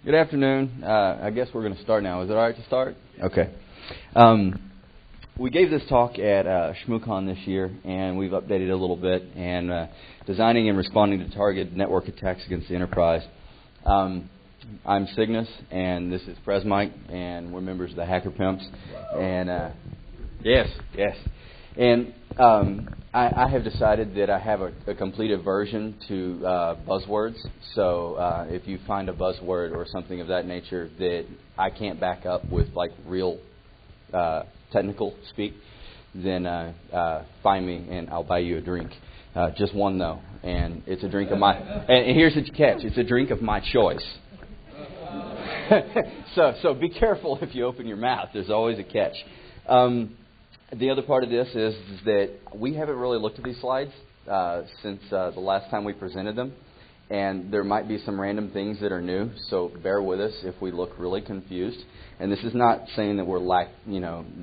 Good afternoon. I guess we're going to start now. Is it all right to start? Okay. We gave this talk at ShmooCon this year, and we've updated it a little bit. And designing and responding to target network attacks against the enterprise. I'm Cygnus, and this is Presmike, and we're members of the Hacker Pimps. And yes. And I have decided that I have a complete aversion to buzzwords. So if you find a buzzword or something of that nature that I can't back up with like real technical speak, then find me and I'll buy you a drink. Just one though, and it's a drink of my. And here's the catch: it's a drink of my choice. So be careful if you open your mouth. There's always a catch. The other part of this is that we haven't really looked at these slides since the last time we presented them, and there might be some random things that are new, so bear with us if we look really confused. And this is not saying that we're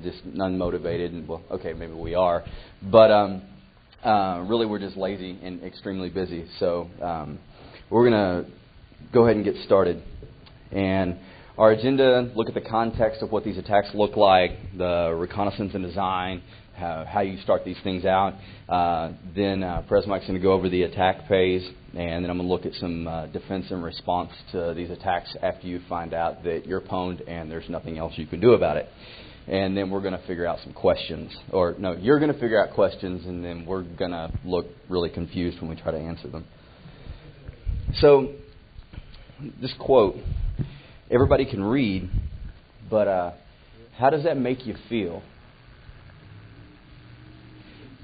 just unmotivated, and well, okay, maybe we are, but really we're just lazy and extremely busy. So we're going to go ahead and get started. And our agenda, look at the context of what these attacks look like, the reconnaissance and design, how you start these things out. Then Presmike's going to go over the attack phase, and then I'm going to look at some defense and response to these attacks after you find out that you're pwned and there's nothing else you can do about it. And then we're going to figure out some questions. Or, no, you're going to figure out questions, and then we're going to look really confused when we try to answer them. So, this quote, everybody can read, but how does that make you feel?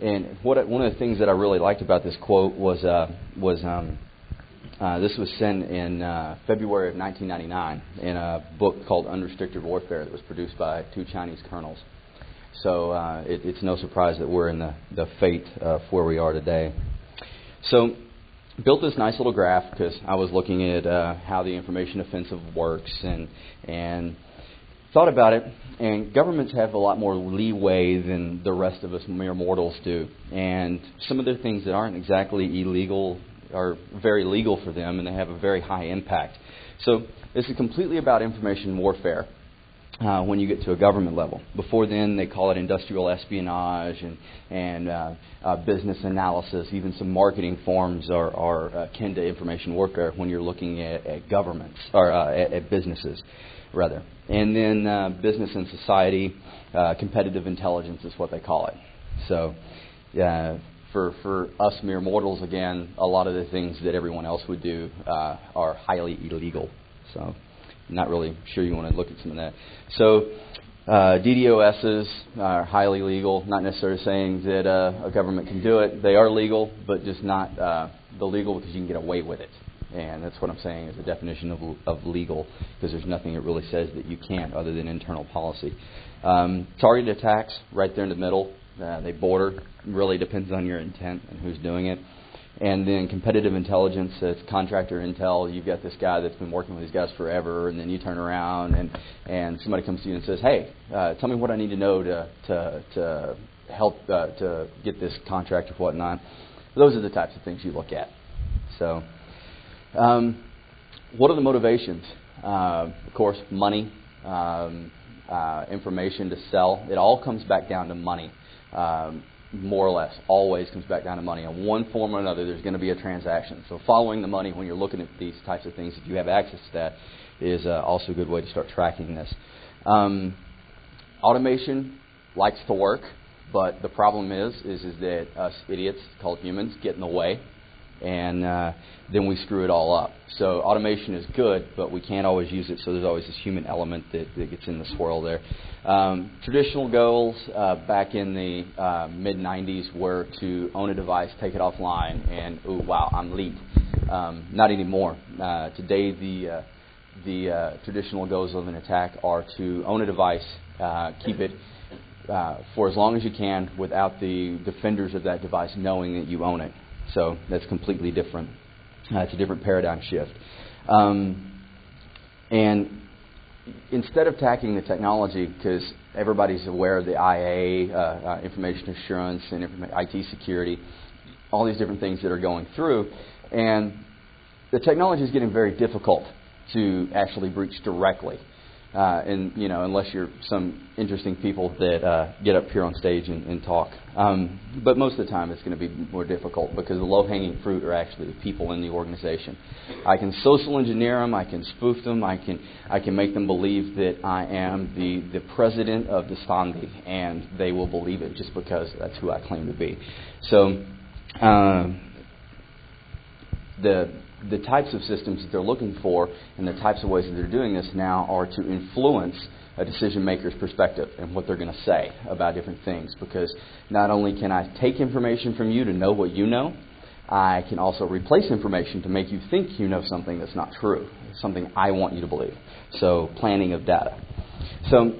And one of the things that I really liked about this quote was this was sent in February of 1999 in a book called Unrestricted Warfare that was produced by two Chinese colonels. So it's no surprise that we're in the fate of where we are today. So built this nice little graph because I was looking at how the information offensive works and thought about it. And governments have a lot more leeway than the rest of us mere mortals do. And some of the things that aren't exactly illegal are very legal for them, and they have a very high impact. So this is completely about information warfare. When you get to a government level. Before then, they call it industrial espionage and business analysis. Even some marketing forms are akin to information warfare when you're looking at governments, or at businesses, rather. And then business and society, competitive intelligence is what they call it. So for us mere mortals, again, a lot of the things that everyone else would do are highly illegal. So not really sure you want to look at some of that. So DDoSs are highly legal, not necessarily saying that a government can do it. They are legal, but just not the legal because you can get away with it. And that's what I'm saying is the definition of legal, because there's nothing that really says that you can't other than internal policy. Targeted attacks, right there in the middle. They border. Really depends on your intent and who's doing it. And then competitive intelligence, it's contractor intel. You've got this guy that's been working with these guys forever, and then you turn around and somebody comes to you and says, "Hey, tell me what I need to know to help to get this contract or whatnot." Those are the types of things you look at. So, what are the motivations? Of course, money, information to sell. It all comes back down to money. More or less, always comes back down to money. In one form or another, there's going to be a transaction. So following the money when you're looking at these types of things, if you have access to that, is also a good way to start tracking this. Automation likes to work, but the problem is that us idiots called humans get in the way, and then we screw it all up. So automation is good, but we can't always use it, so there's always this human element that gets in the swirl there. Traditional goals back in the mid-'90s were to own a device, take it offline, and, ooh, wow, I'm elite. Not anymore. Today, the traditional goals of an attack are to own a device, keep it for as long as you can without the defenders of that device knowing that you own it. So that's completely different. It's a different paradigm shift. And instead of attacking the technology, because everybody's aware of the IA, information assurance and IT security, all these different things that are going through, and the technology is getting very difficult. to actually breach directly. And unless you're some interesting people that get up here on stage and talk. But most of the time it's going to be more difficult because the low-hanging fruit are actually the people in the organization. I can social engineer them, I can spoof them, I can make them believe that I am the president of the Standi, and they will believe it just because that's who I claim to be. So the types of systems that they're looking for and the types of ways that they're doing this now are to influence a decision maker's perspective and what they're going to say about different things. Because not only can I take information from you to know what you know, I can also replace information to make you think you know something that's not true, something I want you to believe. So planning of data. So,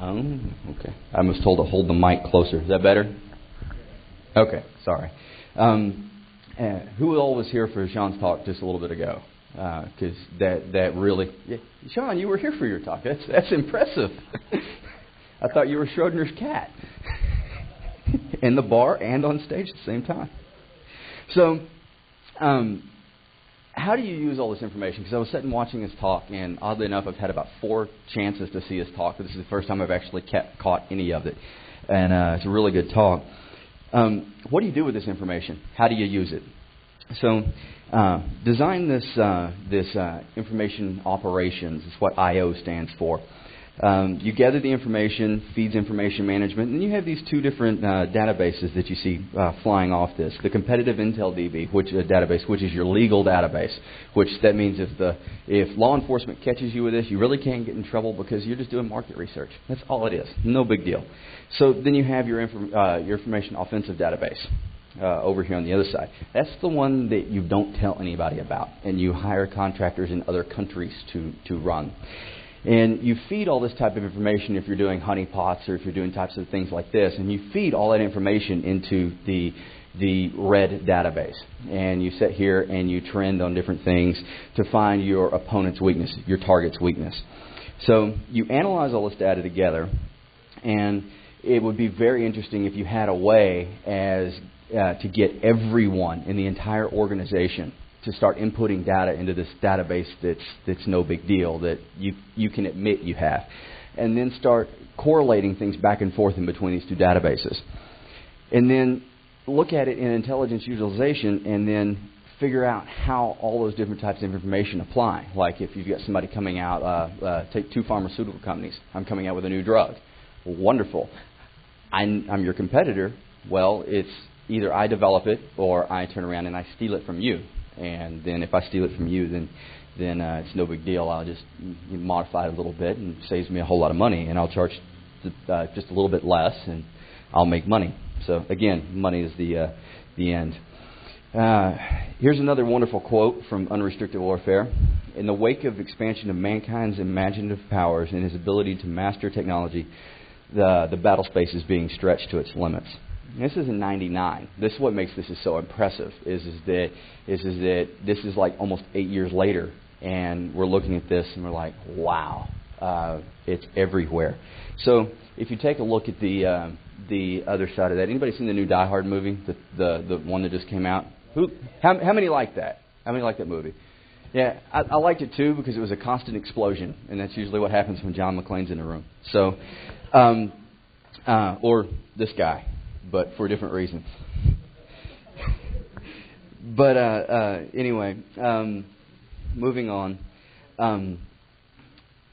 okay. I was told to hold the mic closer. Is that better? Okay, sorry. Who all was here for Sean's talk just a little bit ago? Because that really... Yeah, Sean, you were here for your talk. That's impressive. I thought you were Schrodinger's cat. In the bar and on stage at the same time. So, how do you use all this information? Because I was sitting watching his talk, and oddly enough, I've had about 4 chances to see his talk. This is the first time I've actually caught any of it. And it's a really good talk. What do you do with this information? How do you use it? So, design this information operations. Is what I/O stands for. You gather the information, feeds information management, and you have these 2 different databases that you see flying off this. The competitive Intel DB, which database, which is your legal database, which that means if law enforcement catches you with this, you really can't get in trouble because you're just doing market research. That's all it is. No big deal. So then you have your information offensive database over here on the other side. That's the one that you don't tell anybody about, and you hire contractors in other countries to run. And you feed all this type of information if you're doing honeypots or if you're doing types of things like this, and you feed all that information into the red database. And you sit here and you trend on different things to find your opponent's weakness, your target's weakness. So you analyze all this data together, and it would be very interesting if you had a way to get everyone in the entire organization to start inputting data into this database that's no big deal, that you can admit you have. And then start correlating things back and forth in between these 2 databases. And then look at it in intelligence utilization and then figure out how all those different types of information apply. Like if you've got somebody coming out, take 2 pharmaceutical companies. I'm coming out with a new drug. Well, wonderful. I'm your competitor. Well, it's either I develop it or I turn around and I steal it from you. And then if I steal it from you, then it's no big deal. I'll just modify it a little bit and it saves me a whole lot of money. And I'll charge just a little bit less and I'll make money. So again, money is the end. Here's another wonderful quote from Unrestricted Warfare. In the wake of expansion of mankind's imaginative powers and his ability to master technology, the battle space is being stretched to its limits. This is in '99. This is what makes this so impressive. Is that this is like almost 8 years later, and we're looking at this and we're like, wow, it's everywhere. So if you take a look at the other side of that, anybody seen the new Die Hard movie, the one that just came out? How many like that? How many like that movie? Yeah, I liked it too because it was a constant explosion, and that's usually what happens when John McClane's in the room. So, or this guy, but for different reasons. But anyway, moving on.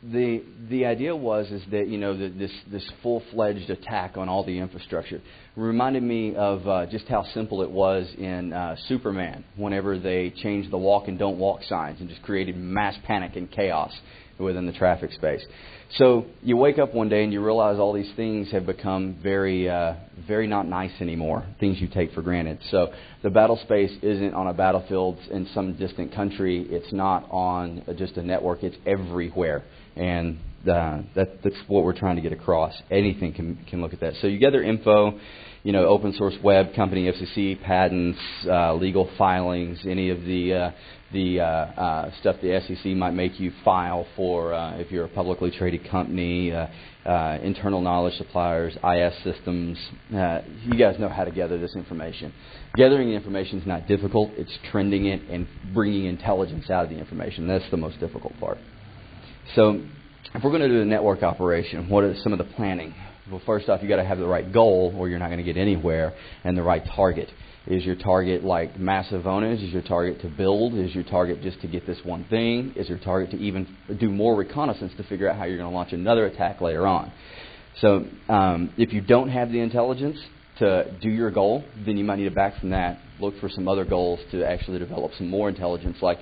The idea is that this full-fledged attack on all the infrastructure reminded me of just how simple it was in Superman whenever they changed the walk and don't walk signs and just created mass panic and chaos within the traffic space. So you wake up one day and you realize all these things have become very not nice anymore, things you take for granted. So the battle space isn't on a battlefield in some distant country. It's not on just a network. It's everywhere. And that's what we're trying to get across. Anything can look at that. So you gather info, open source web company, FCC patents, legal filings, any of the stuff the SEC might make you file for if you're a publicly traded company, internal knowledge suppliers, IS systems. You guys know how to gather this information. Gathering the information is not difficult. It's trending it and bringing intelligence out of the information. That's the most difficult part. So if we're going to do a network operation, what is some of the planning? Well, first off, you've got to have the right goal or you're not going to get anywhere, and the right target. Is your target like massive ownage? Is your target to build? Is your target just to get this one thing? Is your target to even do more reconnaissance to figure out how you're going to launch another attack later on? So if you don't have the intelligence to do your goal, then you might need to back from that, look for some other goals to actually develop some more intelligence, like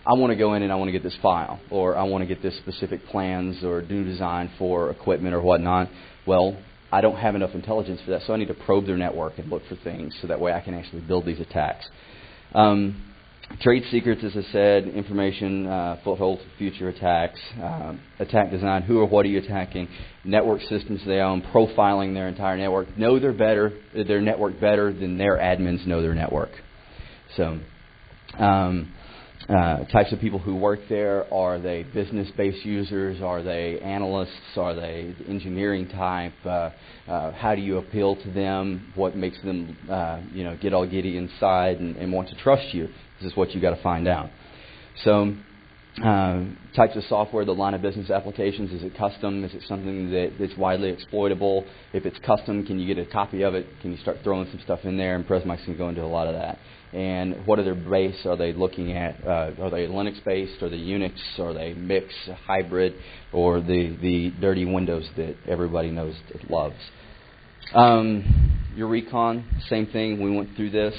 I want to go in and I want to get this file, or I want to get this specific plans or new design for equipment or whatnot. Well, I don't have enough intelligence for that, so I need to probe their network and look for things so that way I can actually build these attacks. Trade secrets, as I said, information, foothold for future attacks, attack design, who or what are you attacking, network systems they own, profiling their entire network, know their network better than their admins know their network. So types of people who work there, are they business-based users, are they analysts, are they engineering type, how do you appeal to them, what makes them get all giddy inside and want to trust you. This is what you got to find out. So types of software, the line of business applications, is it custom? Is it something that's widely exploitable? If it's custom, can you get a copy of it? Can you start throwing some stuff in there? And Presmike's going to go into a lot of that. And what are their base? Are they looking at, are they Linux-based? Are they Unix? Are they mixed, hybrid? Or the dirty Windows that everybody knows and loves? Your Recon, same thing. We went through this.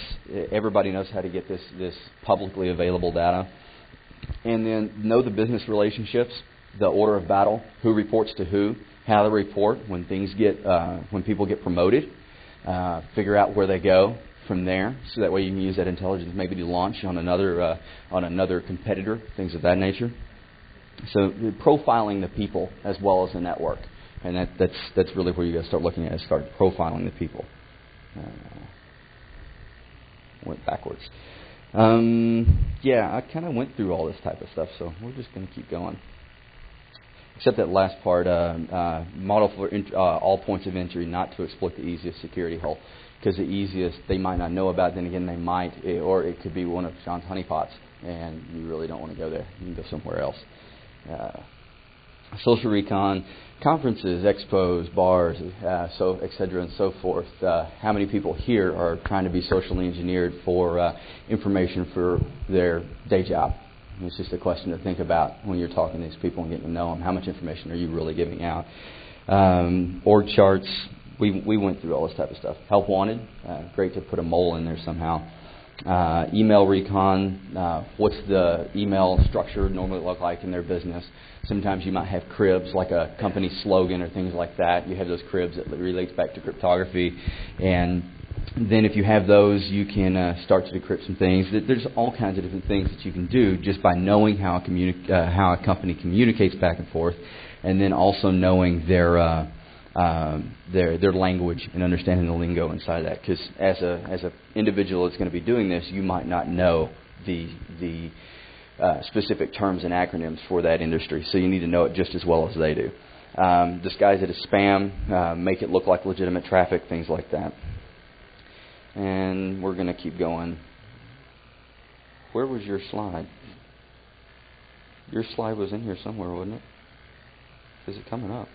Everybody knows how to get this publicly available data. And then know the business relationships, the order of battle, who reports to who, how they report when when people get promoted, figure out where they go from there, so that way you can use that intelligence maybe to launch on another competitor, things of that nature. So profiling the people as well as the network, and that's really where you got to start looking at, start profiling the people. Went backwards. I kind of went through all this type of stuff, so we're just going to keep going. Except that last part, model for all points of entry, not to exploit the easiest security hole. Because the easiest they might not know about, then again they might, or it could be one of Sean's honeypots, and you really don't want to go there. You can go somewhere else. Social recon, conferences, expos, bars, so et cetera and so forth. How many people here are trying to be socially engineered for information for their day job? It's just a question to think about when you're talking to these people and getting to know them. How much information are you really giving out? Org charts. We went through all this type of stuff. Help wanted. Great to put a mole in there somehow. Email recon. What's the email structure normally look like in their business? Sometimes you might have cribs, like a company slogan or things like that. You have those cribs that relates back to cryptography. And then if you have those, you can start to decrypt some things. There's all kinds of different things that you can do just by knowing how a company communicates back and forth, and then also knowing their language and understanding the lingo inside of that. Because as a individual that's going to be doing this, you might not know the specific terms and acronyms for that industry, so you need to know it just as well as they do. Disguise it as spam, make it look like legitimate traffic, things like that. And we're going to keep going. Where was your slide? Your slide was in here somewhere, wasn't it? Is it coming up?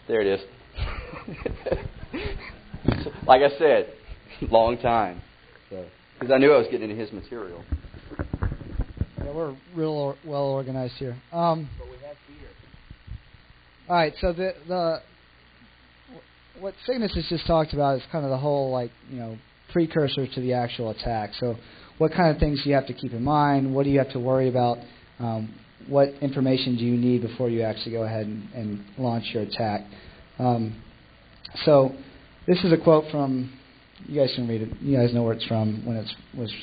There it is. Like I said, long time. Because I knew I was getting into his material. Yeah, we're real well organized here. But we have beer. All right, so what Cygnus has just talked about is kind of the whole precursor to the actual attack. So what kind of things do you have to keep in mind? What do you have to worry about? What information do you need before you actually go ahead and launch your attack? So this is a quote from, you guys can read it. You guys know where it's from when it was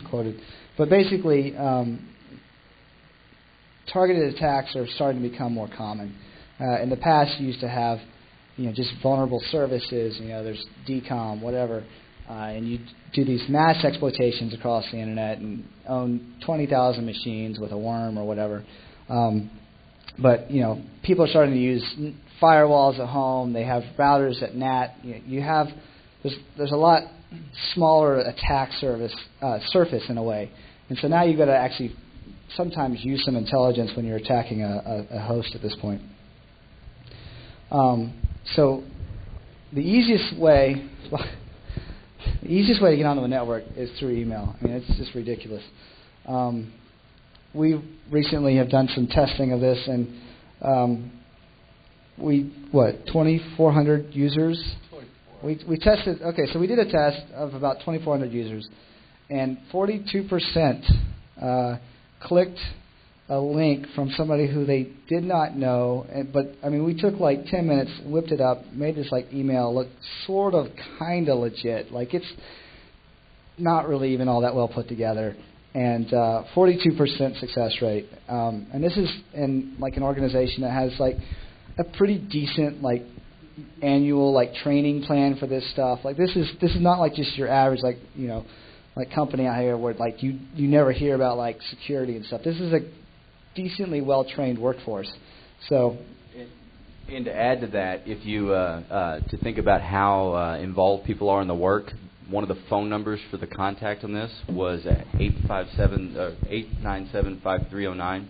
quoted. But basically, targeted attacks are starting to become more common. In the past, you used to have just vulnerable services. There's decom, whatever, and you do these mass exploitations across the internet and own 20,000 machines with a worm or whatever. But people are starting to use firewalls at home. They have routers at NAT. There's a lot smaller attack surface in a way, and so now you've got to actually sometimes use some intelligence when you're attacking a host at this point. So the easiest way to get onto a network is through email. I mean, it's just ridiculous. We recently have done some testing of this, and 2,400 users. We tested. Okay, so we did a test of about 2,400 users, and 42% clicked a link from somebody who they did not know. But I mean, we took like 10 minutes, whipped it up, made this like email look sort of kind of legit. Like it's not really even all that well put together. And 42% success rate. And this is in like an organization that has like a pretty decent like annual like training plan for this stuff. Like this is not like just your average like like company out here where like you never hear about like security and stuff. This is a decently well trained workforce. So. And to add to that, if you to think about how involved people are in the work. One of the phone numbers for the contact on this was 897-5309,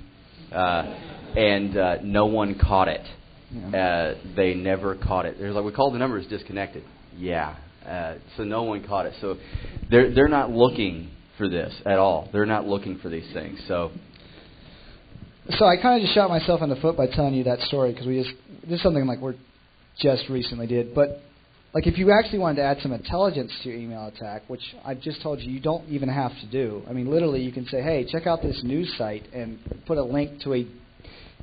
and no one caught it. Yeah. They never caught it. They're like, we called the number, it's disconnected. Yeah, so no one caught it. So they're not looking for this at all. They're not looking for these things. So I kind of just shot myself in the foot by telling you that story because this is something like we're just recently did, but. Like if you actually wanted to add some intelligence to your email attack, which I just told you don't even have to do. I mean, literally you can say, hey, check out this news site and put a link to a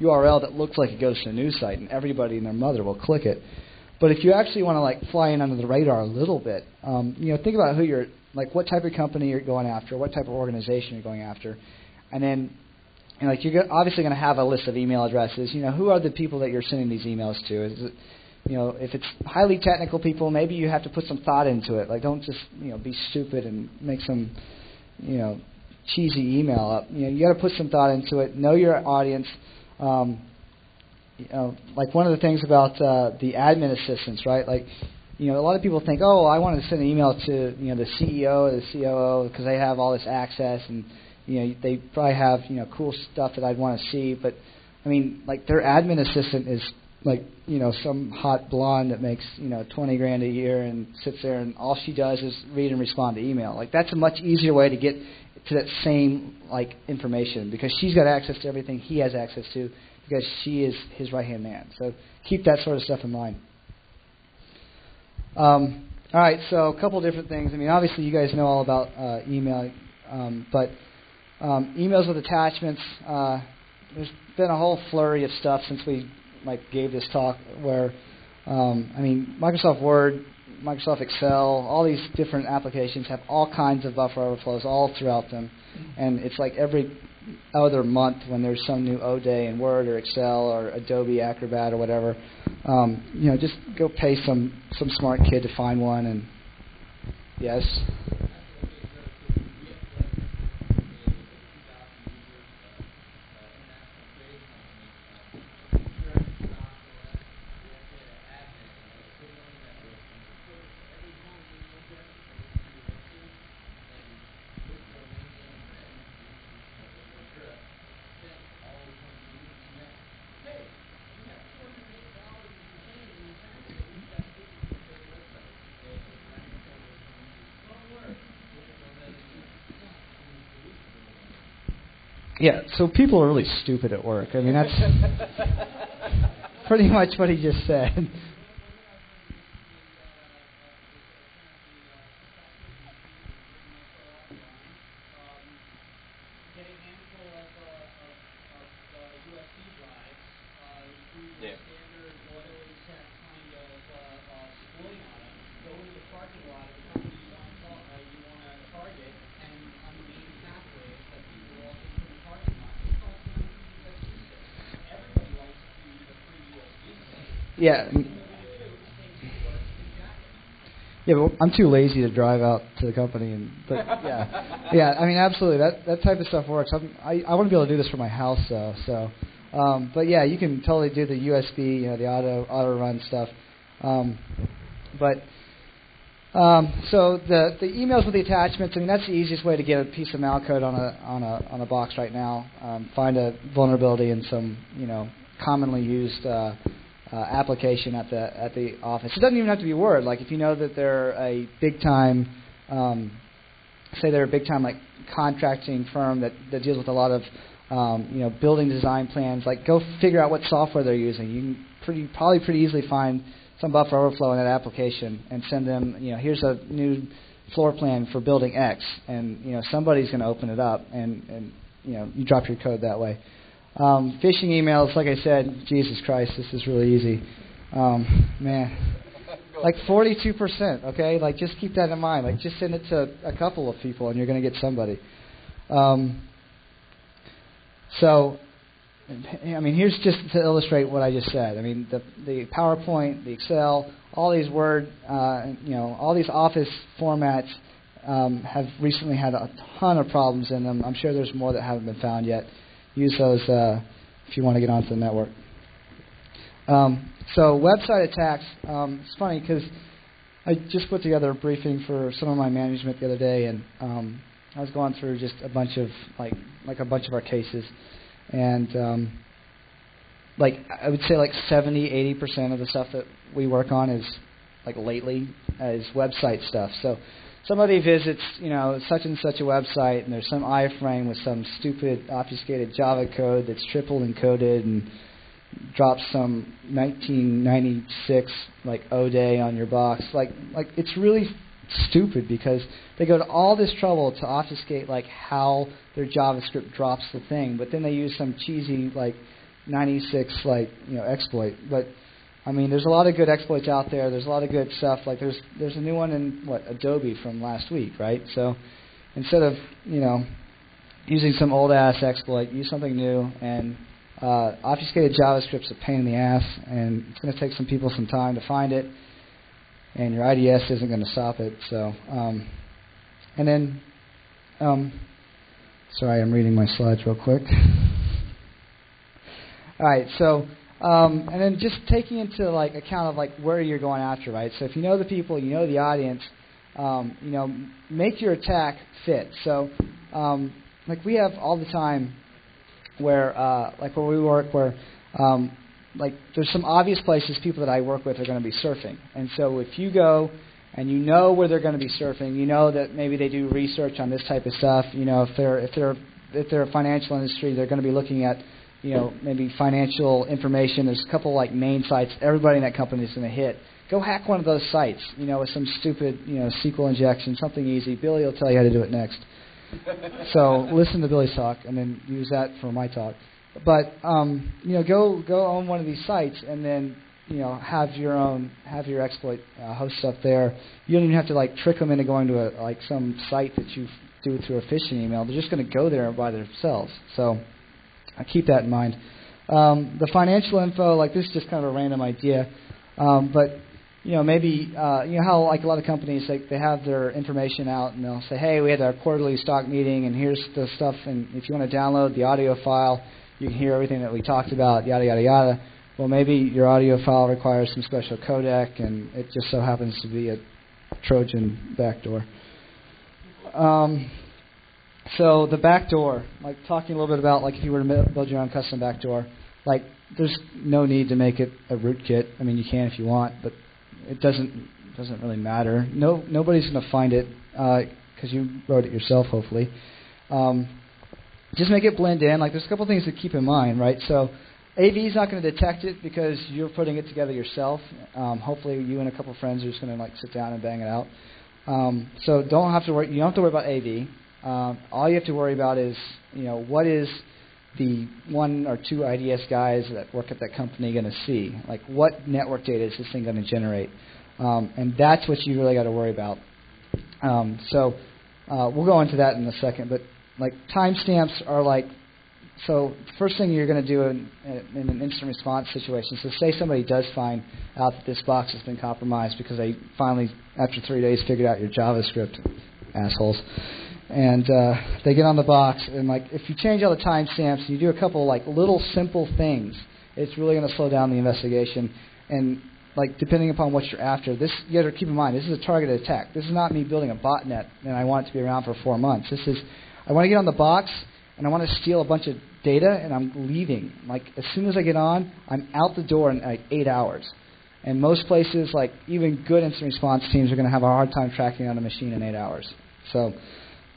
URL that looks like it goes to a news site, and everybody and their mother will click it. But if you actually want to like fly in under the radar a little bit, think about who you're, like what type of company you're going after, what type of organization you're going after, and then like you're obviously going to have a list of email addresses. Who are the people that you're sending these emails to? Is it, if it's highly technical people, maybe you have to put some thought into it. Like, don't just, be stupid and make some, cheesy email up. You got to put some thought into it. Know your audience. Like one of the things about the admin assistants, right? Like, a lot of people think, oh, I want to send an email to, the CEO or the COO because they have all this access and, they probably have, cool stuff that I'd want to see. But, I mean, like their admin assistant is like, some hot blonde that makes, $20,000 a year and sits there and all she does is read and respond to email. Like that's a much easier way to get to that same like information because she's got access to everything he has access to because she is his right-hand man. So keep that sort of stuff in mind. All right, so a couple different things. I mean, obviously you guys know all about email, but emails with attachments, there's been a whole flurry of stuff since we gave this talk where, Microsoft Word, Microsoft Excel, all these different applications have all kinds of buffer overflows all throughout them. And it's like every other month when there's some new O day in Word or Excel or Adobe Acrobat or whatever, just go pay some smart kid to find one. And yes. Yeah, so people are really stupid at work. I mean, that's pretty much what he just said. Yeah. Yeah, but I'm too lazy to drive out to the company, but yeah. I mean, absolutely, that type of stuff works. I want to be able to do this for my house, though. So, but yeah, you can totally do the USB, the auto run stuff. So the emails with the attachments. I mean, that's the easiest way to get a piece of malcode on a box right now. Find a vulnerability in some commonly used application at the office. It doesn't even have to be Word. Like if you know that they're a big time, say they're a big time like contracting firm that deals with a lot of building design plans. Like go figure out what software they're using. You can probably pretty easily find some buffer overflow in that application and send them. Here's a new floor plan for building X, and somebody's going to open it up, and you drop your code that way. Phishing emails, like I said, Jesus Christ, this is really easy. Man, like 42%, okay? Like, just keep that in mind. Like, just send it to a couple of people, and you're going to get somebody. So, I mean, here's just to illustrate what I just said. I mean, the PowerPoint, the Excel, all these Word, all these Office formats have recently had a ton of problems in them. I'm sure there's more that haven't been found yet. Use those if you want to get onto the network. So website attacks. It's funny because I just put together a briefing for some of my management the other day, and I was going through just a bunch of like a bunch of our cases, and I would say 70-80% of the stuff that we work on is lately is website stuff. So somebody visits, such and such a website, and there's some iframe with some stupid obfuscated Java code that's triple encoded and drops some 1996 O-day on your box. It's really stupid because they go to all this trouble to obfuscate how their JavaScript drops the thing, but then they use some cheesy 96 exploit. But I mean, there's a lot of good exploits out there. There's a lot of good stuff. There's a new one in Adobe from last week, right? So instead of using some old ass exploit, use something new. And obfuscated JavaScript's a pain in the ass, and it's going to take some people some time to find it. And your IDS isn't going to stop it. So, and then, sorry, I'm reading my slides real quick. All right, so. And then just taking into account of where you're going after, right? So if you know the people, you know the audience, make your attack fit. So we have all the time where where we work, where there's some obvious places people that I work with are going to be surfing, and so if you go and you know where they're going to be surfing, you know that maybe they do research on this type of stuff. If they're a financial industry, they're going to be looking at maybe financial information. There's a couple main sites everybody in that company is going to hit. Go hack one of those sites, with some stupid, SQL injection, something easy. Billy will tell you how to do it next. So listen to Billy's talk and then use that for my talk. But go own one of these sites and then have your exploit host up there. You don't even have to trick them into going to some site that you do through a phishing email. They're just going to go there by themselves. So I keep that in mind. The financial info, this is just kind of a random idea, but maybe how a lot of companies they have their information out and they'll say, hey, we had our quarterly stock meeting and here's the stuff, and if you want to download the audio file, you can hear everything that we talked about, yada yada yada. Well, maybe your audio file requires some special codec, and it just so happens to be a Trojan backdoor. So the backdoor, talking a little bit about if you were to build your own custom backdoor, there's no need to make it a rootkit. I mean, you can if you want, but it doesn't really matter. Nobody's going to find it because you wrote it yourself, hopefully. Just make it blend in. There's a couple things to keep in mind, right? So AV is not going to detect it because you're putting it together yourself. Hopefully, you and a couple friends are just going to sit down and bang it out. So don't have to worry. You don't have to worry about AV. All you have to worry about is, what is the one or two IDS guys that work at that company going to see? What network data is this thing going to generate? And that's what you really got to worry about. So we'll go into that in a second. But timestamps are So first thing you're going to do in an instant response situation, so say somebody does find out that this box has been compromised because they finally, after 3 days, figured out your JavaScript, assholes, and they get on the box, and like if you change all the timestamps and you do a couple like little simple things, it's really going to slow down the investigation. And like depending upon what you're after, this you got to keep in mind, this is a targeted attack. This is not me building a botnet and I want it to be around for 4 months. This is, I want to get on the box and I want to steal a bunch of data and I'm leaving. Like as soon as I get on, I'm out the door in like 8 hours. And most places, like even good instant response teams, are going to have a hard time tracking down a machine in 8 hours. So,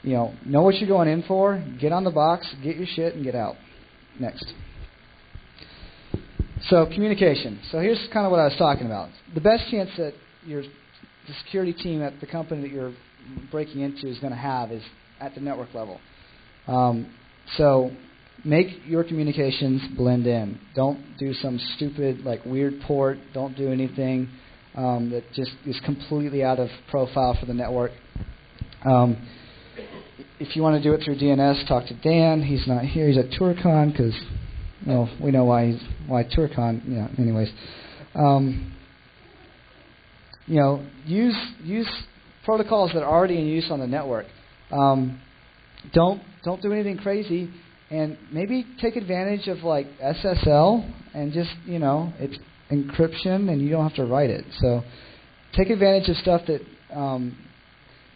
know what you're going in for. Get on the box, get your shit, and get out. Next. So communication. So here's kind of what I was talking about. The best chance that the security team at the company that you're breaking into is going to have is at the network level. So make your communications blend in. Don't do some stupid, like weird port. Don't do anything that just is completely out of profile for the network. If you want to do it through DNS, talk to Dan. He's not here. He's at TourCon because, we know why TourCon. Yeah. Anyways, use protocols that are already in use on the network. Don't do anything crazy, and maybe take advantage of like SSL and just it's encryption and you don't have to write it. So take advantage of stuff that.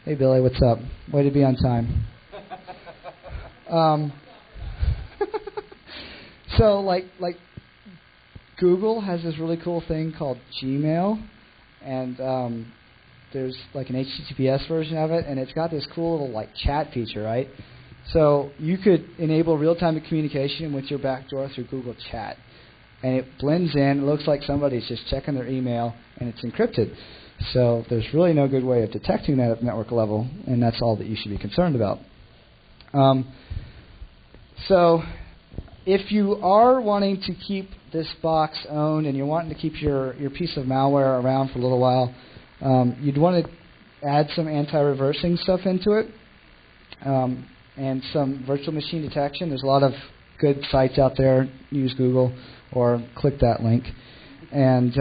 Hey Billy, what's up? Way to be on time. So like Google has this really cool thing called Gmail, and there's like an HTTPS version of it, and it's got this cool little like chat feature, right? So you could enable real-time communication with your backdoor through Google Chat, and it blends in. It looks like somebody's just checking their email, and it's encrypted. So there's really no good way of detecting that at network level, and that's all that you should be concerned about. So if you are wanting to keep this box owned and you're wanting to keep your piece of malware around for a little while, you'd want to add some anti-reversing stuff into it and some virtual machine detection. There's a lot of good sites out there. Use Google or click that link. And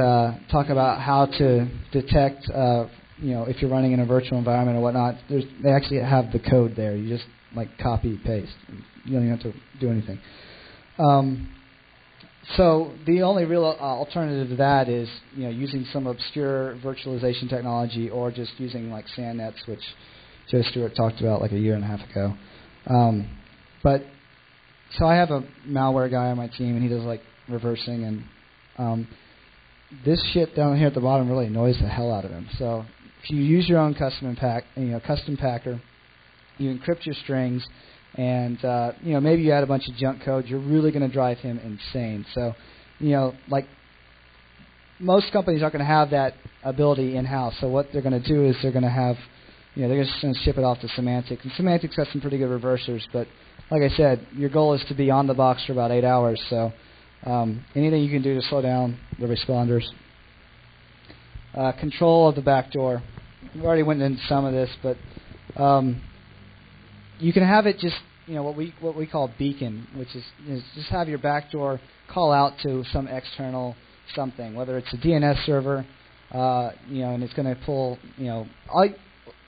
talk about how to detect, if you're running in a virtual environment or whatnot. They actually have the code there. You just like copy paste. You don't even have to do anything. So the only real alternative to that is using some obscure virtualization technology or just using like SandNets, which Joe Stewart talked about like a year and a half ago. So I have a malware guy on my team, and he does like reversing and. This shit down here at the bottom really annoys the hell out of him. So if you use your own custom packer, you encrypt your strings, and maybe you add a bunch of junk code, you're really going to drive him insane. So, like most companies aren't going to have that ability in-house. So what they're going to do is they're going to have, they're just going to ship it off to Symantec. And Symantec's got some pretty good reversers, but like I said, your goal is to be on the box for about 8 hours. So. Anything you can do to slow down the responders. Control of the backdoor. We already went into some of this, but you can have it just what we call beacon, which is just have your backdoor call out to some external something, whether it's a DNS server, and it's going to pull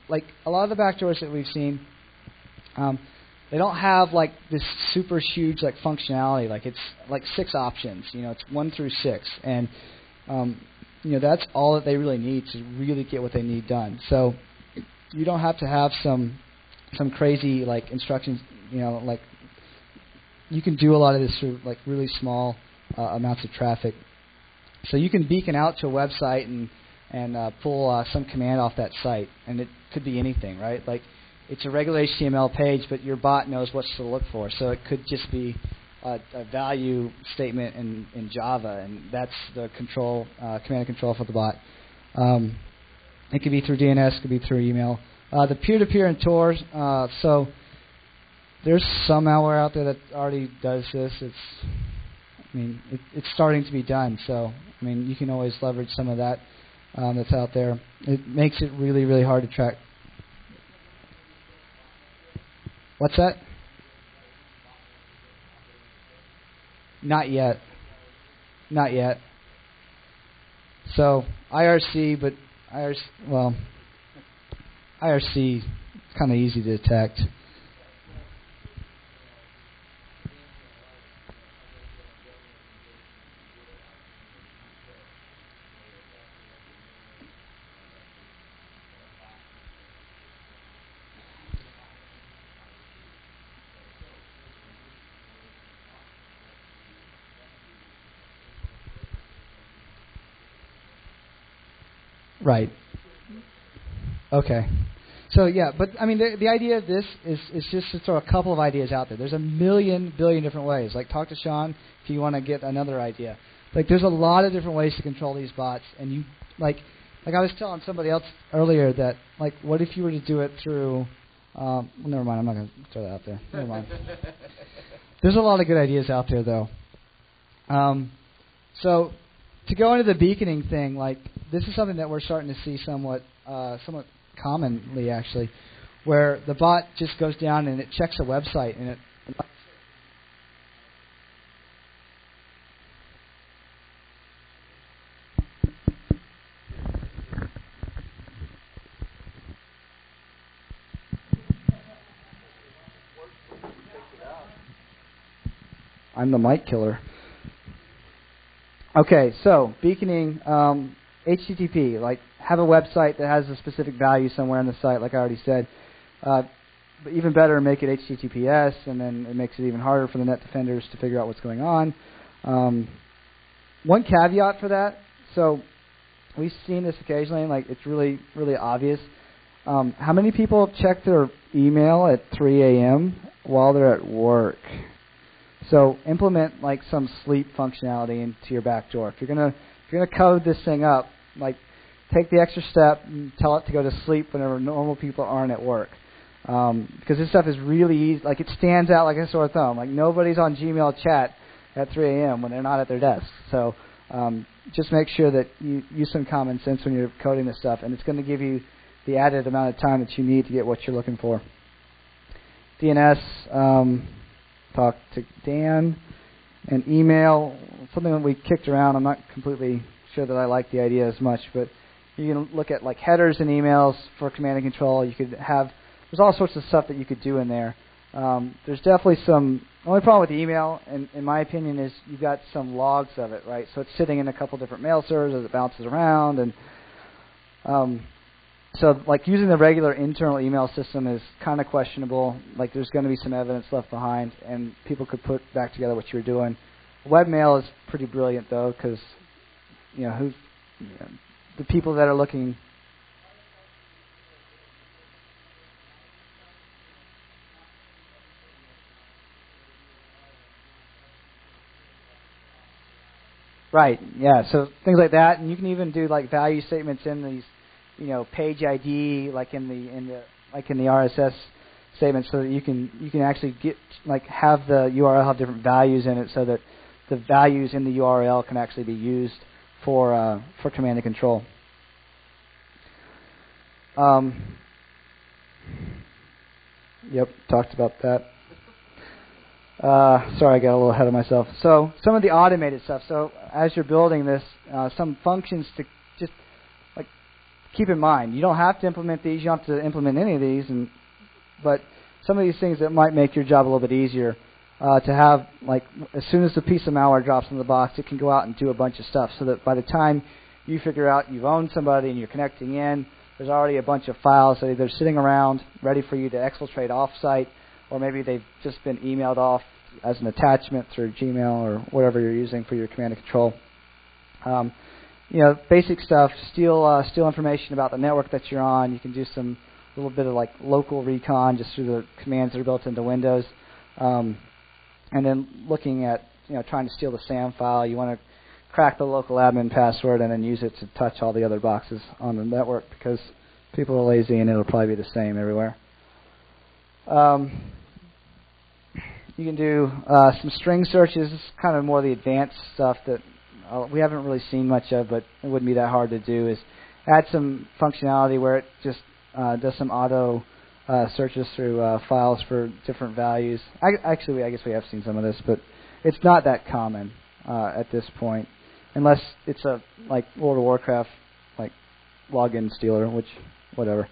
like a lot of the backdoors that we've seen. They don't have like this super huge like functionality. Like it's like 6 options. It's 1 through 6, and that's all that they really need to really get what they need done. So you don't have to have some crazy like instructions. Like you can do a lot of this through like really small amounts of traffic. So you can beacon out to a website and pull some command off that site, and it could be anything, right? Like. It's a regular HTML page, but your bot knows what to look for. So it could just be a value statement in Java, and that's the command and control for the bot. It could be through DNS, it could be through email. The peer-to-peer and Tor, so there's some malware out there that already does this. It's starting to be done. So you can always leverage some of that that's out there. It makes it really, really hard to track. What's that? Not yet. Not yet. So IRC, but IRC is kind of easy to detect. Right. Okay. So yeah, but I mean the idea of this is just to throw a couple of ideas out there. There's a billion different ways. Like talk to Sean if you want to get another idea. Like there's a lot of different ways to control these bots, and you like I was telling somebody else earlier that like what if you were to do it through well, never mind, I'm not going to throw that out there. Never mind. There's a lot of good ideas out there though. So to go into the beaconing thing, like this is something that we're starting to see somewhat commonly actually, where the bot just goes down and it checks a website and it. I'm the mic killer. Okay, so beaconing, HTTP, like have a website that has a specific value somewhere on the site, like I already said. But even better, make it HTTPS, and then it makes it even harder for the net defenders to figure out what's going on. One caveat for that, so we've seen this occasionally, like it's really, really obvious. How many people check their email at 3 a.m. while they're at work? So implement like some sleep functionality into your backdoor. If you're gonna code this thing up, like take the extra step and tell it to go to sleep whenever normal people aren't at work, because this stuff is really easy. Like it stands out like a sore thumb. Like nobody's on Gmail chat at 3 a.m. when they're not at their desk. So just make sure that you use some common sense when you're coding this stuff, and it's going to give you the added amount of time that you need to get what you're looking for. DNS. Talk to Dan, and email, something that we kicked around. I'm not completely sure that I like the idea as much, but you can look at like headers and emails for command and control. You could have, there's all sorts of stuff that you could do in there. There's definitely some, the only problem with the email, in my opinion, is you've got some logs of it, right? So it's sitting in a couple different mail servers as it bounces around, and so like using the regular internal email system is kind of questionable. Like there's going to be some evidence left behind, and people could put back together what you were doing. Webmail is pretty brilliant though, because the people that are looking. Right. Yeah. So things like that, and you can even do like value statements in these. Page ID, like in the RSS statement, so that you can actually get have the URL have different values in it, so that the values in the URL can actually be used for command and control. Yep, talked about that. Sorry, I got a little ahead of myself. So some of the automated stuff. So as you're building this, some functions to just keep in mind, you don't have to implement these. You don't have to implement any of these, but some of these things that might make your job a little bit easier to have, like as soon as the piece of malware drops in the box, it can go out and do a bunch of stuff, so that by the time you figure out you've owned somebody and you're connecting in, there's already a bunch of files that are either sitting around ready for you to exfiltrate off-site, or maybe they've just been emailed off as an attachment through Gmail or whatever you're using for your command and control. Basic stuff, steal information about the network that you're on. You can do some little bit of like local recon just through the commands that are built into Windows. And then looking at, trying to steal the SAM file, you want to crack the local admin password and then use it to touch all the other boxes on the network, because people are lazy and it'll probably be the same everywhere. You can do some string searches. This is kind of more the advanced stuff that we haven't really seen much of, but it wouldn't be that hard to do, is add some functionality where it just does some auto searches through files for different values. I guess we have seen some of this, but it's not that common at this point, unless it's a like World of Warcraft like login stealer, which whatever.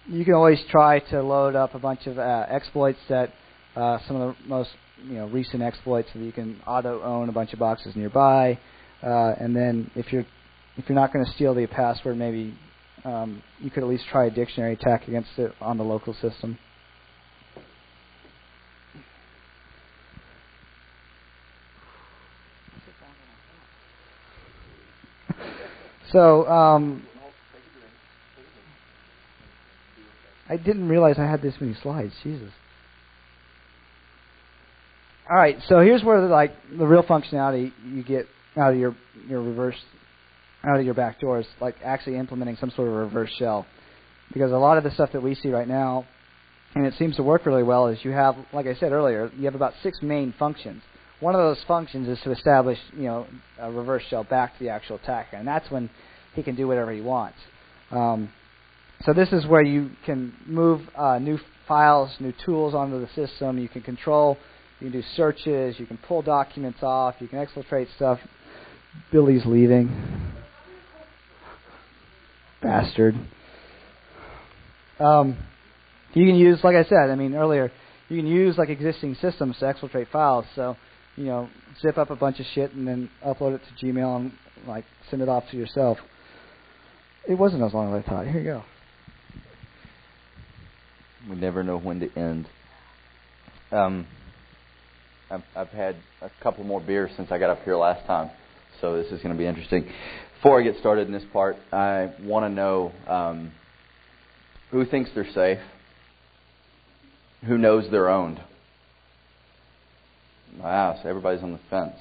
You can always try to load up a bunch of exploits that some of the most recent exploits that you can auto own a bunch of boxes nearby, and then if you're not going to steal the password, maybe you could at least try a dictionary attack against it on the local system. So I didn't realize I had this many slides. Jesus. All right, so here's where the real functionality you get out of your backdoor is like actually implementing some sort of reverse shell, because a lot of the stuff that we see right now, and it seems to work really well, is you have, like I said earlier, you have about 6 main functions. One of those functions is to establish a reverse shell back to the actual attacker, and that's when he can do whatever he wants. So this is where you can move new files, new tools onto the system. You can control. You can do searches. You can pull documents off. You can exfiltrate stuff. Billy's leaving. Bastard. You can use, like I said, earlier, you can use like existing systems to exfiltrate files. So, zip up a bunch of shit and then upload it to Gmail and like send it off to yourself. It wasn't as long as I thought. Here you go. We never know when to end. I've had a couple more beers since I got up here last time, so this is going to be interesting. Before I get started in this part, I want to know who thinks they're safe, who knows they're owned. Wow, so everybody's on the fence.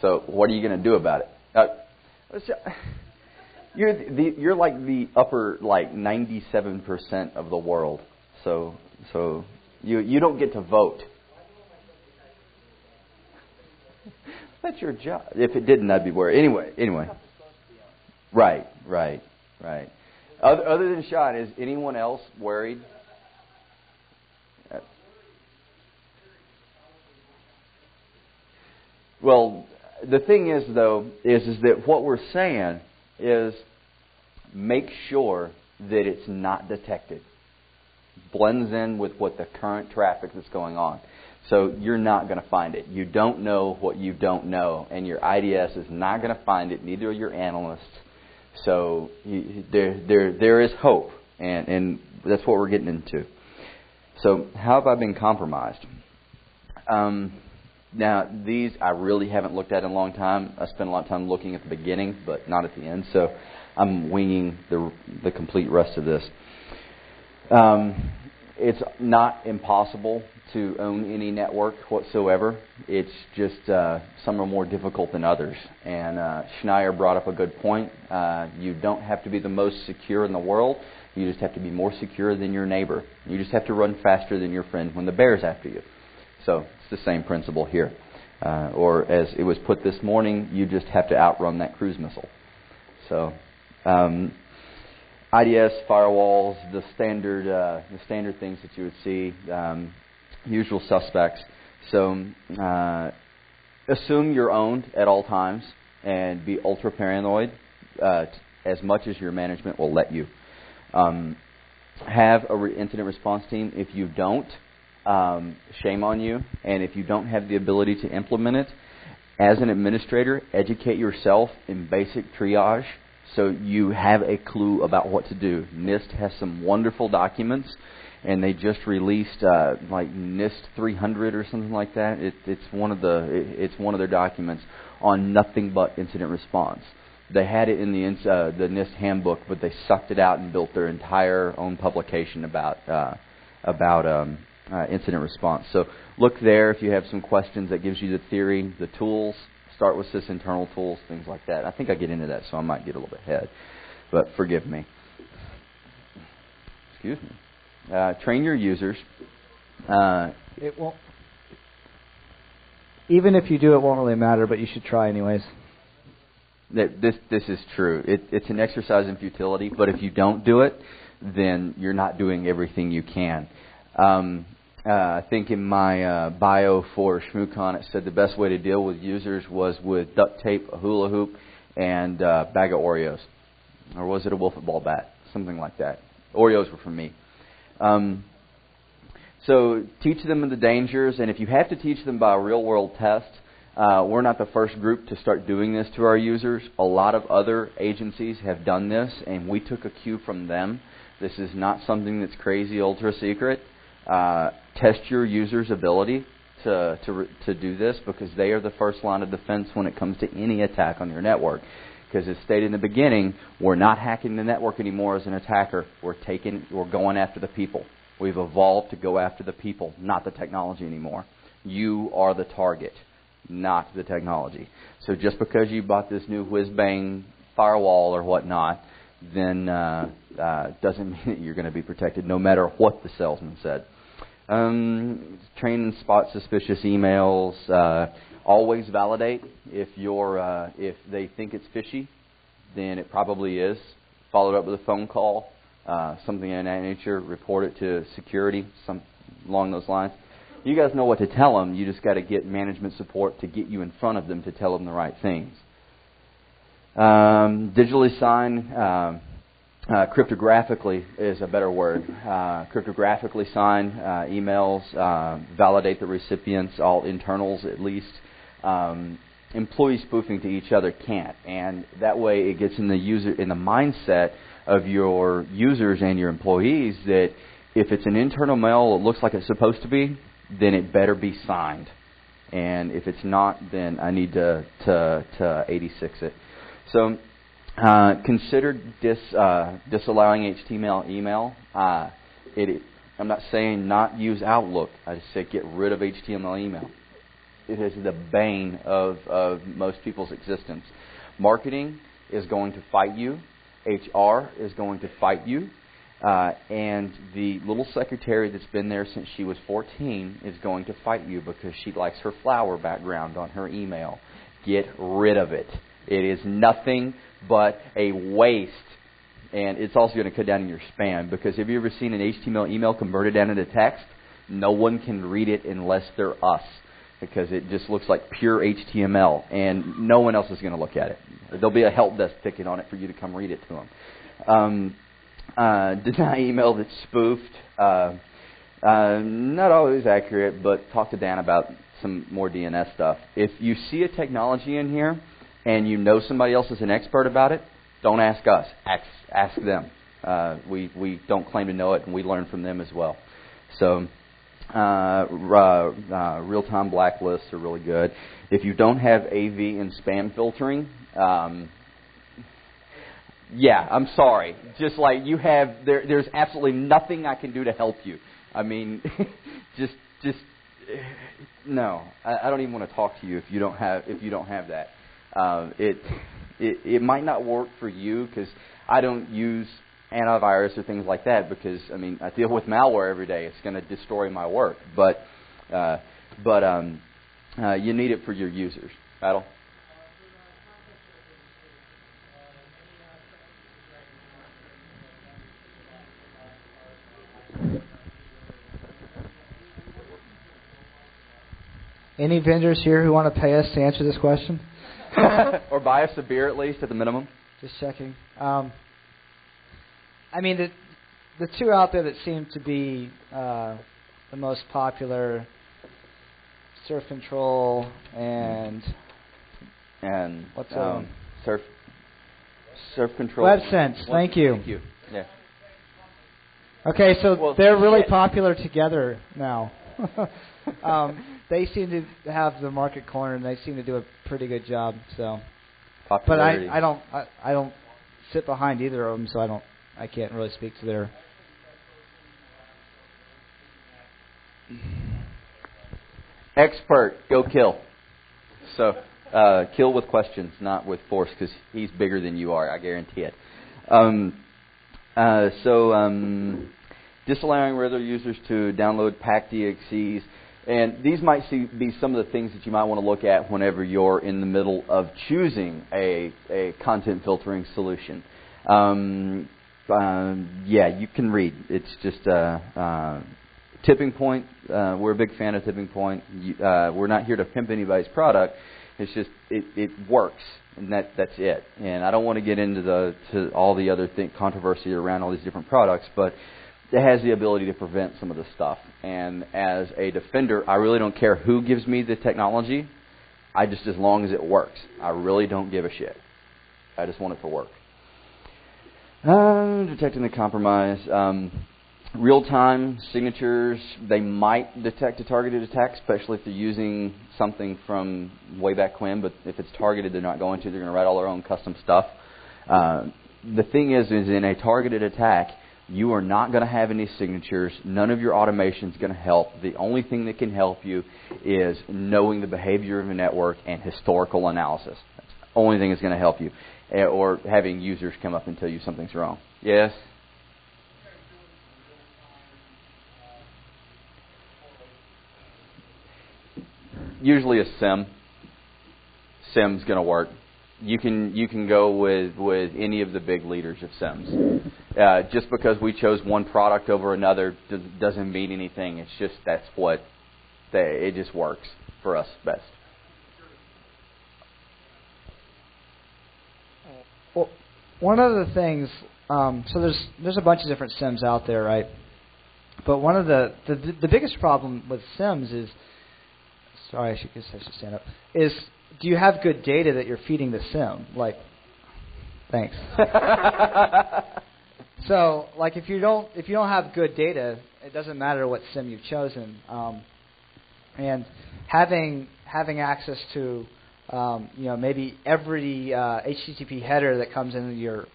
So what are you going to do about it? You're like the upper 97% of the world. So you don't get to vote. That's your job. If it didn't, I'd be worried. Anyway. Right. Other than Sean, is anyone else worried? Well, the thing is, though, is that what we're saying is make sure that it's not detected. Blends in with what the current traffic that's going on. So you're not going to find it. You don't know what you don't know, and your IDS is not going to find it. Neither are your analysts. So there is hope, and that's what we're getting into. So how have I been compromised? Now, these I really haven't looked at in a long time. I spent a lot of time looking at the beginning, but not at the end. So I'm winging the complete rest of this. It's not impossible to own any network whatsoever. It's just some are more difficult than others. And Schneier brought up a good point. You don't have to be the most secure in the world. You just have to be more secure than your neighbor. You just have to run faster than your friend when the bear's after you. So it's the same principle here. Or as it was put this morning, you just have to outrun that cruise missile. So IDS, firewalls, the standard things that you would see, usual suspects. So assume you're owned at all times and be ultra paranoid as much as your management will let you. Have an incident response team. If you don't, shame on you. And if you don't have the ability to implement it, as an administrator, educate yourself in basic triage so you have a clue about what to do. NIST has some wonderful documents, and they just released like NIST 300 or something like that. It's one of their documents on nothing but incident response. They had it in the NIST handbook, but they sucked it out and built their entire own publication about incident response. So look there if you have some questions. That gives you the theory, the tools. Start with sys internal tools, things like that. I think I get into that, so I might get a little bit ahead, but forgive me. Excuse me. Train your users. It won't. Even if you do, it won't really matter, but you should try anyways. This is true. It's an exercise in futility, but if you don't do it, then you're not doing everything you can. I think in my bio for ShmooCon, it said the best way to deal with users was with duct tape, a hula hoop, and a bag of Oreos. Or was it a wiffle ball bat? Something like that. Oreos were for me. So teach them the dangers, and if you have to teach them by a real-world test, we're not the first group to start doing this to our users. A lot of other agencies have done this, and we took a cue from them. This is not something that's crazy, ultra-secret. Test your users' ability to do this, because they are the first line of defense when it comes to any attack on your network. Because as stated in the beginning, we're not hacking the network anymore as an attacker. We're going after the people. We've evolved to go after the people, not the technology anymore. You are the target, not the technology. So just because you bought this new whiz-bang firewall or whatnot, then doesn't mean that you're going to be protected, no matter what the salesman said. Train and spot suspicious emails. Always validate. If they think it's fishy, then it probably is. Follow it up with a phone call, something of that nature. Report it to security, some along those lines. You guys know what to tell them. You just got to get management support to get you in front of them to tell them the right things. Digitally sign. Cryptographically is a better word. Cryptographically sign emails, validate the recipients, all internals at least. Employee spoofing to each other can't, and that way it gets in the mindset of your users and your employees that if it's an internal mail that looks like it's supposed to be, then it better be signed, and if it's not, then I need to 86 it. So. Consider disallowing HTML email. I'm not saying not use Outlook. I just said get rid of HTML email. It is the bane of most people's existence. Marketing is going to fight you. HR is going to fight you. And the little secretary that's been there since she was 14 is going to fight you because she likes her flower background on her email. Get rid of it. It is nothing but a waste, and it's also going to cut down in your spam, because have you ever seen an HTML email converted down into text? No one can read it unless they're us, because it just looks like pure HTML, and no one else is going to look at it. There'll be a help desk ticket on it for you to come read it to them. Deny email that's spoofed. Not always accurate, but talk to Dan about some more DNS stuff. If you see a technology in here, and you know somebody else is an expert about it, don't ask us. Ask them. We don't claim to know it, and we learn from them as well. So real-time blacklists are really good. If you don't have AV and spam filtering, yeah, I'm sorry. Just like you have, there's absolutely nothing I can do to help you. I mean, just no. I don't even want to talk to you if you don't have that. It might not work for you, because I don't use antivirus or things like that, because I mean I deal with malware every day. It's going to destroy my work, but you need it for your users. Battle. Any vendors here who want to pay us to answer this question? Or buy us a beer at least, at the minimum. Just checking. I mean, the two out there that seem to be the most popular, Surf Control and what's Surf Control. WebSense. Thank you. Thank you. Yeah. Okay, so they're really popular together now. They seem to have the market corner, and they seem to do a pretty good job. So, popularity. But I don't sit behind either of them, so I can't really speak to their. Expert, go kill. So, kill with questions, not with force, because he's bigger than you are. I guarantee it. Disallowing regular users to download packed DXEs. And these might be some of the things that you might want to look at whenever you're in the middle of choosing a content filtering solution. Yeah, you can read. It's just Tipping Point, we're a big fan of Tipping Point. We're not here to pimp anybody's product. It's just it works, and that's it. And I don't want to get into all the other controversy around all these different products, but it has the ability to prevent some of the stuff. And as a defender, I really don't care who gives me the technology. As long as it works. I really don't give a shit. I just want it to work. Detecting the compromise. Real-time signatures, they might detect a targeted attack, especially if they're using something from way back when, but if it's targeted, they're not going to. They're going to write all their own custom stuff. The thing is in a targeted attack, you are not going to have any signatures. None of your automation is going to help. The only thing that can help you is knowing the behavior of a network and historical analysis. That's the only thing that's going to help you. Or having users come up and tell you something's wrong. Yes? Usually a SIM. SIM's going to work. You can go with any of the big leaders of SIMs. Just because we chose one product over another doesn't mean anything. It's just it just works for us best. Well, one of the things, so there's a bunch of different SIMs out there, right? But one of the biggest problem with SIMs is, sorry, I should stand up, is do you have good data that you're feeding the SIM? Like, thanks. So, like, if you don't have good data, it doesn't matter what SIM you've chosen. And having access to maybe every HTTP header that comes into your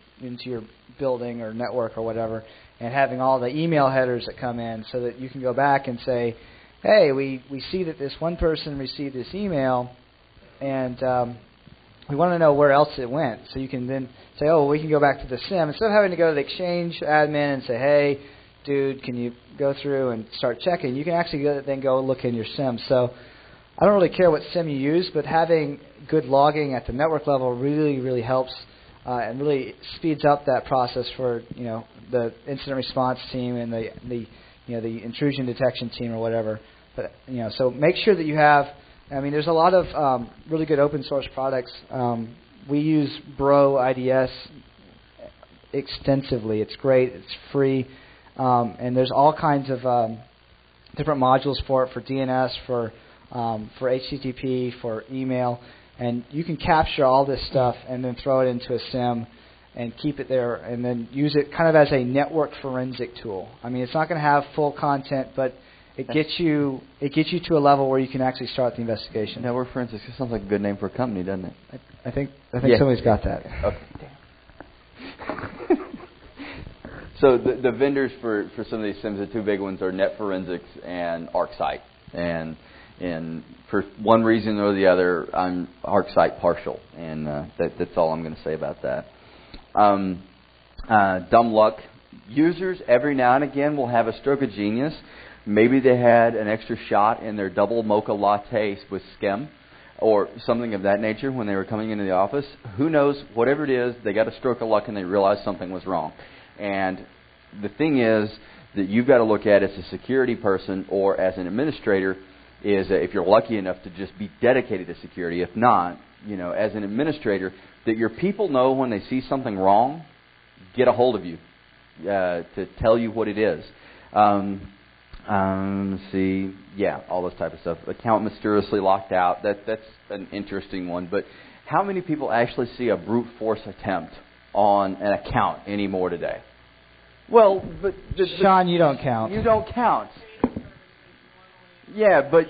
building or network or whatever, and having all the email headers that come in, so that you can go back and say, hey, we see that this one person received this email, and we want to know where else it went. So you can then say, oh, we can go back to the SIM. Instead of having to go to the Exchange admin and say, hey, dude, can you go through and start checking, you can actually go look in your SIM. So I don't really care what SIM you use, but having good logging at the network level really, really helps and really speeds up that process for the incident response team and the intrusion detection team or whatever. But so make sure that you have. I mean, there's a lot of really good open source products. We use Bro IDS extensively. It's great. It's free, and there's all kinds of different modules for it, for DNS, for HTTP, for email, and you can capture all this stuff and then throw it into a SIM and keep it there, and then use it kind of as a network forensic tool. I mean, it's not going to have full content, but it gets you to a level where you can actually start the investigation. Network forensics sounds like a good name for a company, doesn't it? I think somebody's got that. Okay. So the vendors for some of these SIMs, the two big ones are Net Forensics and ArcSight. And for one reason or the other, I'm ArcSight partial, and that's all I'm going to say about that. Dumb luck. Users every now and again will have a stroke of genius. Maybe they had an extra shot in their double mocha latte with skim or something of that nature when they were coming into the office. Who knows? Whatever it is, they got a stroke of luck and they realized something was wrong. And the thing is that you've got to look at as a security person or as an administrator is if you're lucky enough to just be dedicated to security. If not, as an administrator, that your people know when they see something wrong, get a hold of you to tell you what it is. Let's see, all this type of stuff. Account mysteriously locked out. That's an interesting one. But how many people actually see a brute force attempt on an account anymore today? Well, but Sean, you don't count. You don't count. Yeah, but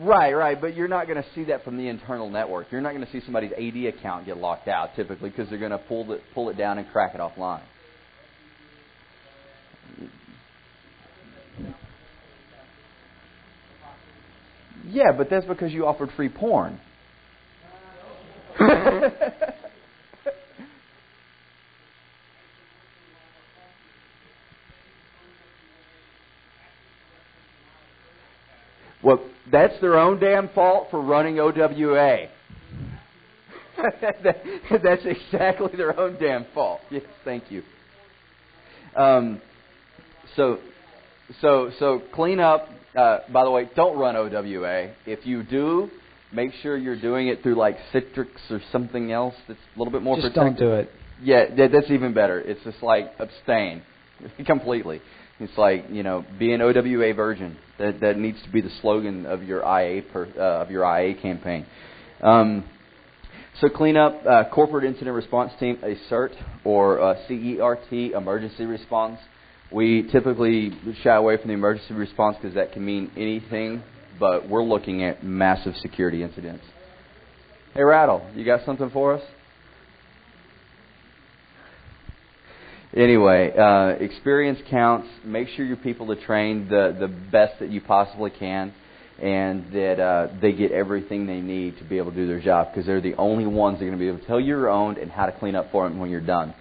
right. But you're not going to see that from the internal network. You're not going to see somebody's AD account get locked out typically because they're going to pull it down and crack it offline. Yeah, but that's because you offered free porn. Well, that's their own damn fault for running OWA. That's exactly their own damn fault. Yes, thank you. So So clean up. By the way, don't run OWA. If you do, make sure you're doing it through like Citrix or something else that's a little bit more just protected. Don't do it. Yeah, that's even better. It's just like abstain completely. It's like, be an OWA virgin. That needs to be the slogan of your IA campaign. So clean up, corporate incident response team, a CERT or CERT, emergency response. We typically shy away from the emergency response because that can mean anything, but we're looking at massive security incidents. Hey, Rattle, you got something for us? Anyway, experience counts. Make sure your people are trained the best that you possibly can, and that they get everything they need to be able to do their job, because they're the only ones that are going to be able to tell you you're owned and how to clean up for them when you're done.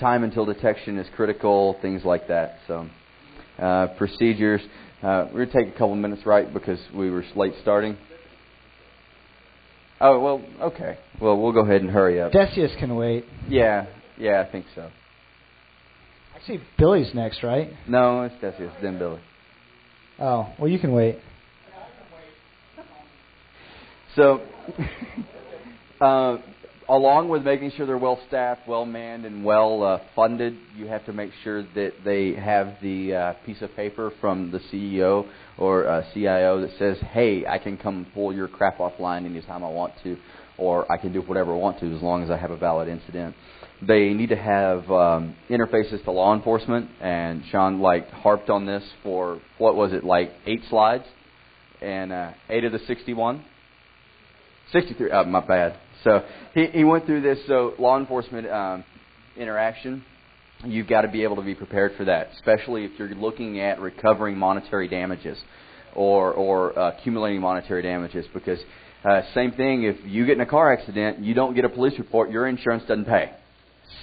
Time until detection is critical, things like that. So, procedures. We're going to take a couple minutes, right, because we were late starting. Oh, well, okay. Well, we'll go ahead and hurry up. Decius can wait. Yeah, I think so. Actually, Billy's next, right? No, it's Decius, then Billy. Oh, well, you can wait. So, along with making sure they're well-staffed, well-manned, and well-funded, you have to make sure that they have the piece of paper from the CEO or CIO that says, hey, I can come pull your crap offline anytime I want to, or I can do whatever I want to as long as I have a valid incident. They need to have interfaces to law enforcement, and Sean harped on this for, 8 slides, and 8 of the 61? 63, my bad. So he went through this. So law enforcement interaction, you've got to be able to be prepared for that, especially if you're looking at recovering monetary damages or accumulating monetary damages, because same thing, if you get in a car accident, you don't get a police report, your insurance doesn't pay.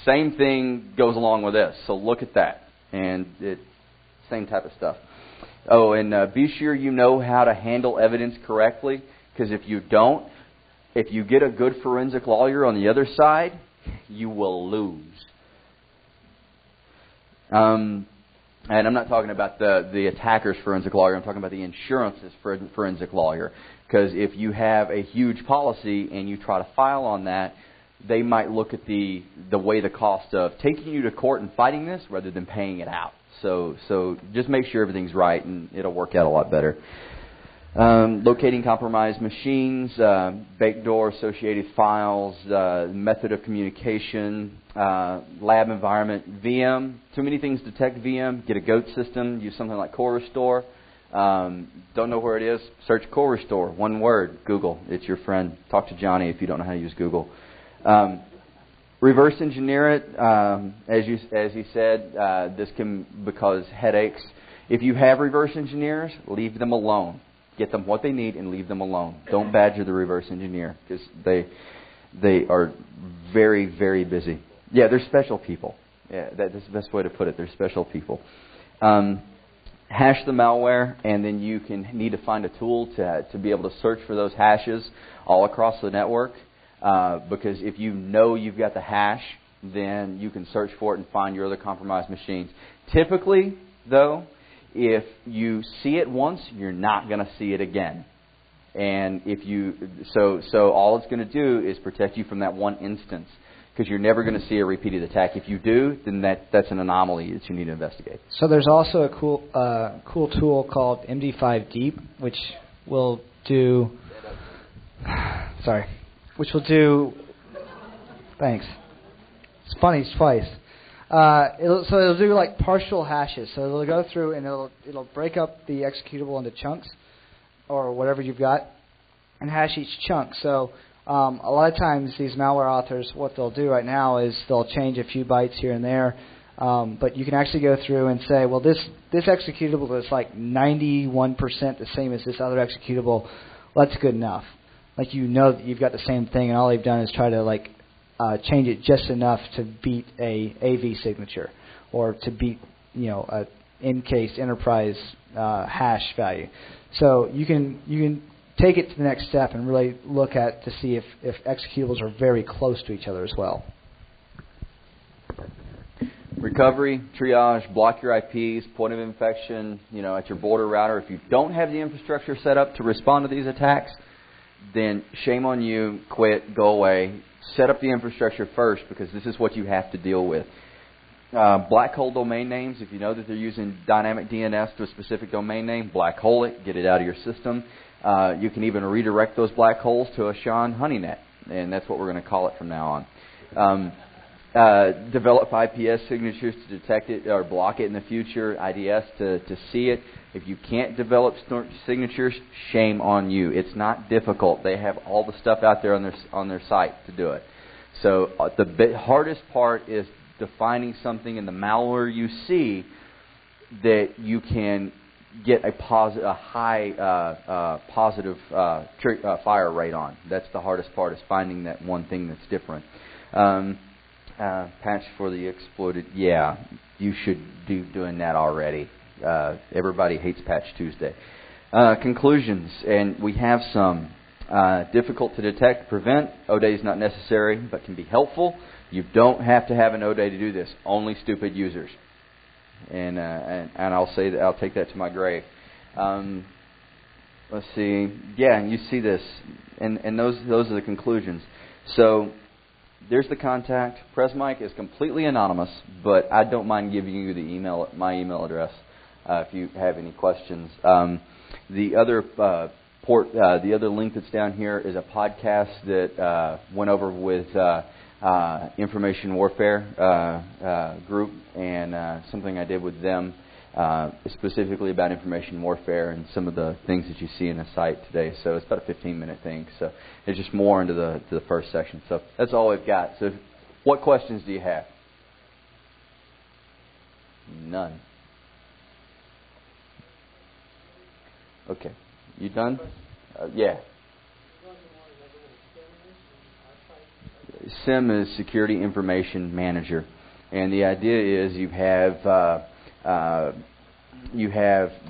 Same thing goes along with this. So look at that. And same type of stuff. Oh, and be sure you know how to handle evidence correctly, because if you don't, if you get a good forensic lawyer on the other side, you will lose. And I'm not talking about the attacker's forensic lawyer. I'm talking about the insurance's forensic lawyer. Because if you have a huge policy and you try to file on that, they might look at the way the cost of taking you to court and fighting this rather than paying it out. So just make sure everything's right, and it'll work out a lot better. Locating compromised machines, Backdoor associated files, method of communication, lab environment, VM. Too many things to detect VM. Get a GOAT system. Use something like Core Restore. Don't know where it is? Search Core Restore. One word. Google. It's your friend. Talk to Johnny if you don't know how to use Google. Reverse engineer it. As you said, this can cause headaches. If you have reverse engineers, leave them alone. Get them what they need and leave them alone. Don't badger the reverse engineer, because they are very, very busy. Yeah, they're special people. Yeah, that's the best way to put it. They're special people. Hash the malware, and then you need to find a tool to be able to search for those hashes all across the network. Because if you know you've got the hash, then you can search for it and find your other compromised machines. Typically, though, if you see it once, you're not going to see it again. And if you so all it's going to do is protect you from that one instance, because you're never going to see a repeated attack. If you do, then that's an anomaly that you need to investigate. So there's also a cool tool called MD5 Deep, which will do. Thanks. It's funny twice. It'll do like partial hashes. So it'll go through and it'll break up the executable into chunks, or whatever you've got, and hash each chunk. So a lot of times these malware authors, what they'll do right now is they'll change a few bytes here and there, but you can actually go through and say, well, this executable is like 91% the same as this other executable. Well, that's good enough. Like, you know that you've got the same thing, and all they've done is try to change it just enough to beat a AV signature, or to beat a in-case enterprise hash value. So you can take it to the next step and really look at to see if executables are very close to each other as well. Recovery, triage, block your IPs, point of infection, at your border router. If you don't have the infrastructure set up to respond to these attacks, then shame on you, quit, go away. Set up the infrastructure first, because this is what you have to deal with. Black hole domain names, if you know that they're using dynamic DNS to a specific domain name, black hole it, get it out of your system. You can even redirect those black holes to a Sean honeynet, and that's what we're going to call it from now on. Develop IPS signatures to detect it or block it in the future, IDS to see it. If you can't develop signatures, shame on you. It's not difficult. They have all the stuff out there on their site to do it. So the hardest part is defining something in the malware you see that you can get a high positive fire rate on. That's the hardest part, is finding that one thing that's different. Patch for the exploited. Yeah, you should be doing that already. Everybody hates Patch Tuesday. Conclusions, and we have some. Difficult to detect, prevent. ODay is not necessary, but can be helpful. You don't have to have an ODay to do this. Only stupid users. And I'll say that I'll take that to my grave. Let's see. Yeah, you see this, and those are the conclusions. So there's the contact. Presmike is completely anonymous, but I don't mind giving you my email address if you have any questions. The other the other link that's down here is a podcast that went over with Information Warfare group, and something I did with them specifically about information warfare and some of the things that you see in the site today. So it's about a 15-minute thing. So it's just more into the first section. So that's all we've got. So what questions do you have? None. Okay. You done? Yeah. SIM is Security Information Manager, and the idea is you have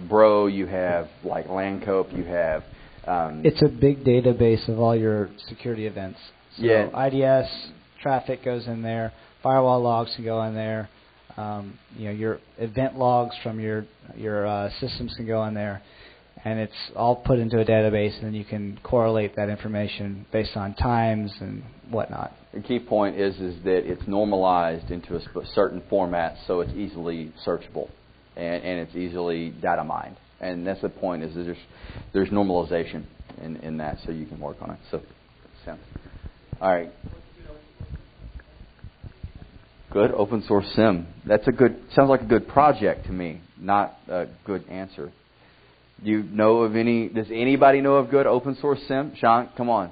Bro, you have like Landcope, you have. It's a big database of all your security events. So yeah. IDS traffic goes in there. Firewall logs can go in there. Your event logs from your systems can go in there. And it's all put into a database, and then you can correlate that information based on times and whatnot. The key point is that it's normalized into a certain format, so it's easily searchable, and it's easily data mined. And that's the point, is there's normalization in that, so you can work on it. So, all right. Good open source SIM. Sounds like a good project to me, not a good answer. You know of any? Does anybody know of good open source SIM? Sean, come on.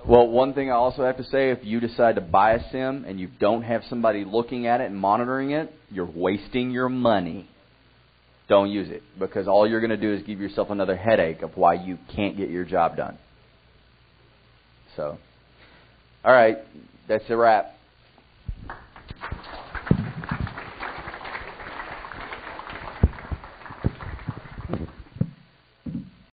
Well, one thing I also have to say, if you decide to buy a SIM and you don't have somebody looking at it and monitoring it, you're wasting your money. Don't use it, because all you're going to do is give yourself another headache of why you can't get your job done. So, all right, that's a wrap.